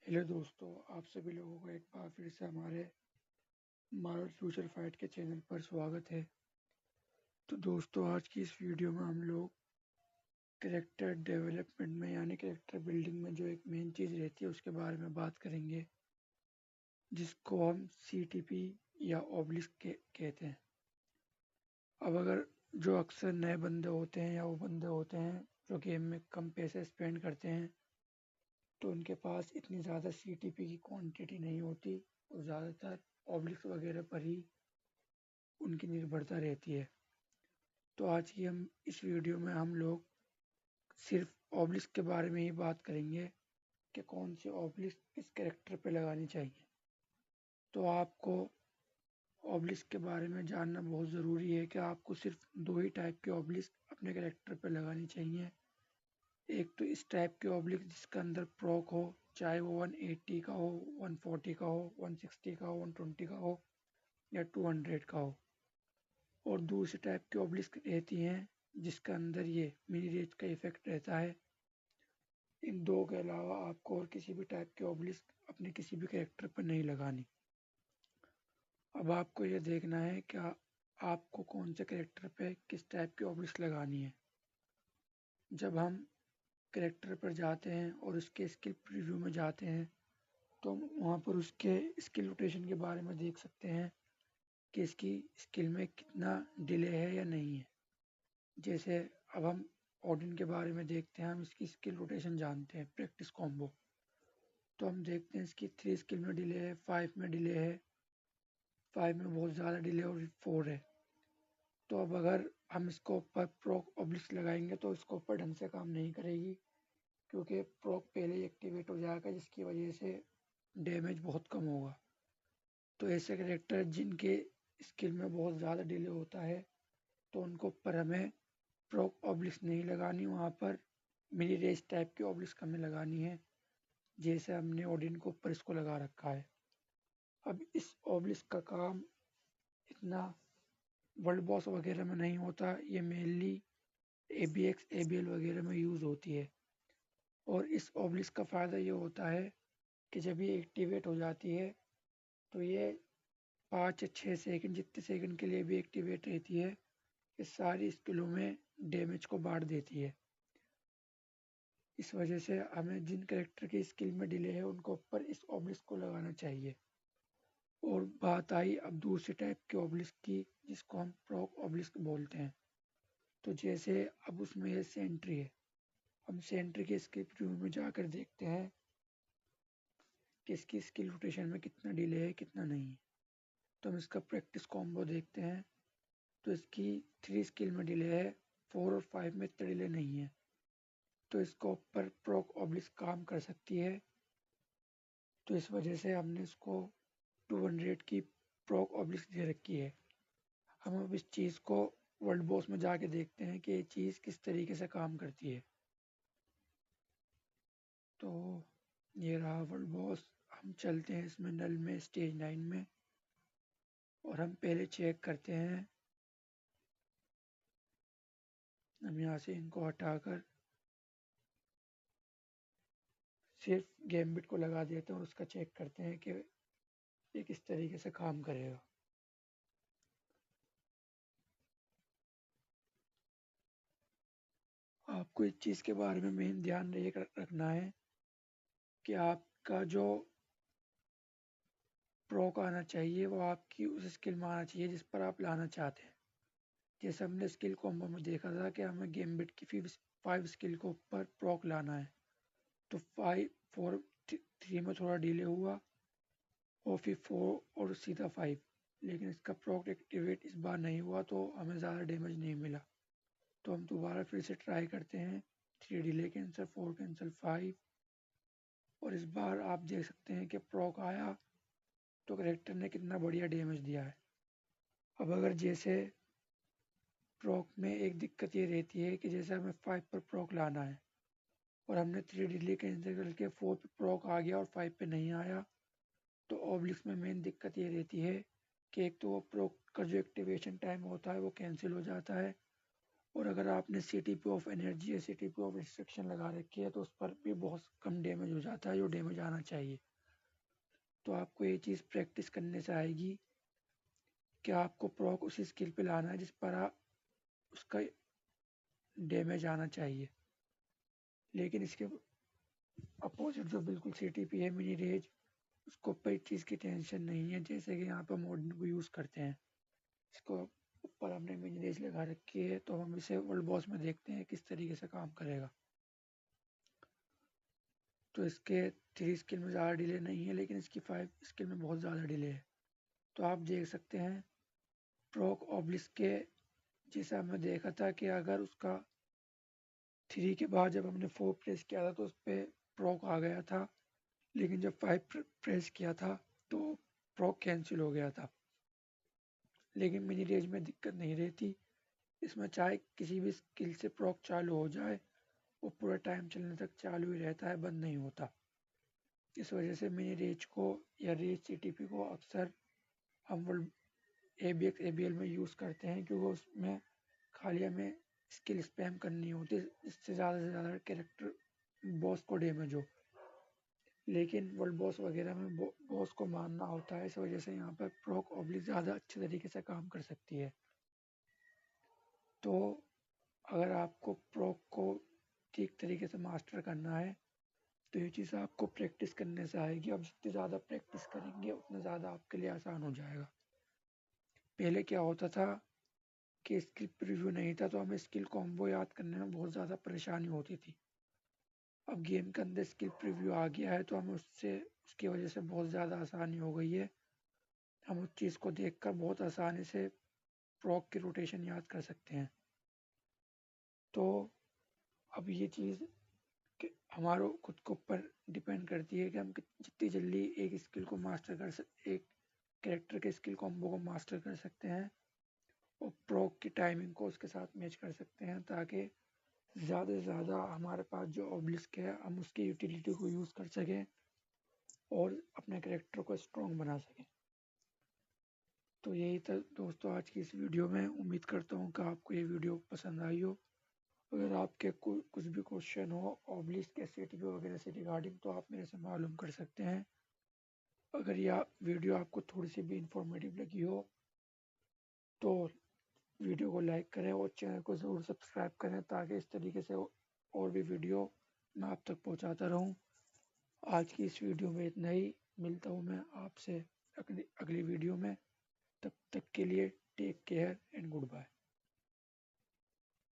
Hello दोस्तों, आप सभी लोगों का एक बार फिर से हमारे मार्वल फ्यूचर फाइट के चैनल पर स्वागत है। तो दोस्तों, आज की इस वीडियो में हम लोग कैरेक्टर डेवलपमेंट में यानी कैरेक्टर बिल्डिंग में जो एक मेन चीज़ रहती है उसके बारे में बात करेंगे, जिसको हम CTP या ऑब्लिस्क कहते हैं। अब अगर जो अक्सर नए बंदे होते हैं या वो बंदे होते हैं जो गेम में कम पैसे स्पेंड करते हैं, तो उनके पास इतनी ज़्यादा CTP की क्वांटिटी नहीं होती और ज़्यादातर ऑब्लिक्स वगैरह पर ही उनकी निर्भरता रहती है। तो आज की हम इस वीडियो में हम लोग सिर्फ ऑब्लिस्क के बारे में ही बात करेंगे कि कौन सी ऑब्लिस्क किस कैरेक्टर पे लगानी चाहिए। तो आपको ऑब्लिस्क के बारे में जानना बहुत ज़रूरी है कि आपको सिर्फ दो ही टाइप के ऑब्लिस्क अपने कैरेक्टर पे लगानी चाहिए। एक तो इस टाइप के ऑब्लिस्क जिसका अंदर प्रोक हो, चाहे वो 180 का हो, 140 का हो, 160 का हो, 120 का हो या 200 का हो। और दूसरी टाइप की ऑब्लिस्क रहती हैं जिसके अंदर ये मिनी रेज का इफेक्ट रहता है। इन दो के अलावा आपको और किसी भी टाइप की ऑब्लिस्क अपने किसी भी कैरेक्टर पर नहीं लगानी। अब आपको ये देखना है कि आपको कौन से कैरेक्टर पे किस टाइप की ऑब्लिस्क लगानी है। जब हम कैरेक्टर पर जाते हैं और उसके स्किल प्रीव्यू में जाते हैं, तो हम वहाँ पर उसके स्किल रोटेशन के बारे में देख सकते हैं कि इसकी स्किल में कितना डिले है या नहीं है। जैसे अब हम ओडिन के बारे में देखते हैं, हम इसकी स्किल रोटेशन जानते हैं, प्रैक्टिस कॉम्बो। तो हम देखते हैं इसकी 3 स्किल में डिले है, 5 में डिले है, 5 में बहुत ज़्यादा डिले और 4 है। तो अब अगर हम इसको ऊपर प्रोक ऑब्लिक्स लगाएंगे तो इसको ऊपर ढंग से काम नहीं करेगी, क्योंकि प्रोक पहले ही एक्टिवेट हो जाएगा, जिसकी वजह से डैमेज बहुत कम होगा। तो ऐसे कैरेक्टर जिनके स्किल में बहुत ज़्यादा डिले होता है, तो उनको ऊपर हमें प्रोक ऑब्लिक्स नहीं लगानी, वहाँ पर मिनी रेस टाइप की ऑब्लिक्स हमें लगानी है, जैसे हमने ओडिन को ऊपर इसको लगा रखा है। अब इस ऑब्लिस्क का काम इतना वर्ल्ड बॉस वगैरह में नहीं होता, ये मेनली ABX ABL वगैरह में यूज़ होती है। और इस ऑब्लिस्क का फ़ायदा ये होता है कि जब ये एक्टिवेट हो जाती है तो ये 5 या 6 सेकंड, जितने सेकंड के लिए भी एक्टिवेट रहती है, ये सारी स्किलों में डैमेज को बांट देती है। इस वजह से हमें जिन कैरेक्टर की स्किल में डिले है उनको ऊपर इस ऑब्लिस्क को लगाना चाहिए। और बात आई अब दूसरे टाइप के ऑब्लिस्क की, जिसको हम प्रोक ऑब्लिस्क बोलते हैं। तो जैसे अब उसमें ये सेंट्री है, हम सेंट्री के स्किल रिव्यू में जाकर देखते हैं कि इसकी स्किल रोटेशन में कितना डिले है कितना नहीं है। तो हम इसका प्रैक्टिस कॉम्बो देखते हैं, तो इसकी 3 स्किल में डिले है, 4 और 5 में इतना डिले नहीं है। तो इसको ऊपर प्रोक ऑब्लिस्क काम कर सकती है। तो इस वजह से हमने इसको 200 की प्रोक ऑब्लिस्क दे रखी है। हम अब इस चीज़ को वर्ल्ड बॉस में जाके देखते हैं कि ये चीज़ किस तरीके से काम करती है। तो ये रहा वर्ल्ड बॉस। हम चलते हैं इसमें नल में स्टेज 9 में, और हम पहले चेक करते हैं। हम यहाँ से इनको हटाकर सिर्फ गैम्बिट को लगा देते हैं और उसका चेक करते हैं कि ये किस तरीके से काम करेगा। आपको इस चीज़ के बारे में मेन ध्यान रखना है कि आपका जो प्रोक आना चाहिए वो आपकी उस स्किल में आना चाहिए जिस पर आप लाना चाहते हैं। जैसे हमने स्किल कॉम्बो में देखा था कि हमें गैम्बिट की 5 स्किल को ऊपर प्रोक लाना है, तो 5 4 3 में थोड़ा डिले हुआ और फिर 4 और सीधा 5, लेकिन इसका प्रोक एक्टिवेट इस बार नहीं हुआ तो हमें ज़्यादा डैमेज नहीं मिला। तो हम दोबारा फिर से ट्राई करते हैं, 3 डिले कैंसिल, 4 कैंसिल, 5, और इस बार आप देख सकते हैं कि प्रोक आया तो करेक्टर ने कितना बढ़िया डैमेज दिया है। अब अगर जैसे प्रोक में एक दिक्कत ये रहती है कि जैसे हमें 5 पर प्रोक लाना है और हमने 3 डिले कैंसिल करके 4 पे प्रोक आ गया और 5 पे नहीं आया, तो ऑब्लिक्स में मेन दिक्कत ये रहती है कि एक तो वो प्रोक का जो एक्टिवेशन टाइम होता है वो कैंसिल हो जाता है, और अगर आपने CTP ऑफ एनर्जी या CTP ऑफ रिस्ट्रिक्शन लगा रखी है तो उस पर भी बहुत कम डैमेज हो जाता है जो डैमेज आना चाहिए। तो आपको ये चीज़ प्रैक्टिस करने से आएगी कि आपको प्रॉक उसी स्किल पे लाना है जिस पर उसका डैमेज आना चाहिए। लेकिन इसके अपोजिट जो बिल्कुल CTP है मिनी रेज, उसको कोई चीज़ की टेंशन नहीं है। जैसे कि यहाँ पर मॉडर्न को यूज़ करते हैं, इसको ऊपर हमने मिनी रेज लगा रखी है तो हम इसे वर्ल्ड बॉस में देखते हैं किस तरीके से काम करेगा। तो इसके 3 स्किल में ज़्यादा डिले नहीं है लेकिन इसकी 5 स्किल में बहुत ज़्यादा डिले है। तो आप देख सकते हैं प्रॉक ऑब्लिस के जैसा हमने देखा था कि अगर उसका 3 के बाद जब हमने 4 प्रेस किया था तो उस पर प्रॉक आ गया था, लेकिन जब 5 प्रेस किया था तो प्रॉक कैंसिल हो गया था। लेकिन मिनी रेज में दिक्कत नहीं रहती, इसमें चाहे किसी भी स्किल से प्रॉक चालू हो जाए वो पूरा टाइम चलने तक चालू ही रहता है, बंद नहीं होता। इस वजह से मिनी रेज को या रेज CTP को अक्सर हम वर्ल्ड ABX ABL में यूज़ करते हैं क्योंकि उसमें खाली हमें स्किल स्पैम करनी होती है जिससे ज़्यादा से ज़्यादा कैरेक्टर बॉस को डैमेज हो। लेकिन वर्ल्ड बॉस वगैरह में बॉस को मारना होता है, इस वजह से यहाँ पर प्रॉक ऑब्लिक ज़्यादा अच्छे तरीके से काम कर सकती है। तो अगर आपको प्रॉक को ठीक तरीके से मास्टर करना है तो ये चीज़ आपको प्रैक्टिस करने से आएगी। अब जितनी ज़्यादा प्रैक्टिस करेंगे उतना ज़्यादा आपके लिए आसान हो जाएगा। पहले क्या होता था कि स्किल प्रीव्यू नहीं था तो हमें स्किल कॉम्बो याद करने में बहुत ज़्यादा परेशानी होती थी। अब गेम के अंदर स्किल प्रीव्यू आ गया है तो हमें उसकी वजह से बहुत ज़्यादा आसानी हो गई है। हम उस चीज़ को देखकर बहुत आसानी से प्रॉक की रोटेशन याद कर सकते हैं। तो अब ये चीज़ हमारे खुद के ऊपर डिपेंड करती है कि हम जितनी जल्दी एक स्किल को मास्टर एक कैरेक्टर के स्किल कॉम्बो को मास्टर कर सकते हैं और प्रॉक की टाइमिंग को उसके साथ मैच कर सकते हैं ताकि ज़्यादा से ज़्यादा हमारे पास जो ऑब्लिस्क है हम उसकी यूटिलिटी को यूज़ कर सकें और अपने कैरेक्टर को स्ट्रॉन्ग बना सकें। तो यही था दोस्तों आज की इस वीडियो में। उम्मीद करता हूँ कि आपको ये वीडियो पसंद आई हो। अगर आपके कुछ भी क्वेश्चन हो ऑब्लिस्क या CTP वगैरह से रिगार्डिंग तो आप मेरे से मालूम कर सकते हैं। अगर यह वीडियो आपको थोड़ी सी भी इंफॉर्मेटिव लगी हो तो वीडियो को लाइक करें और चैनल को ज़रूर सब्सक्राइब करें ताकि इस तरीके से और भी वीडियो मैं आप तक पहुंचाता रहूं। आज की इस वीडियो में इतना ही। मिलता हूं मैं आपसे अगली वीडियो में। तब तक के लिए take care and good bye.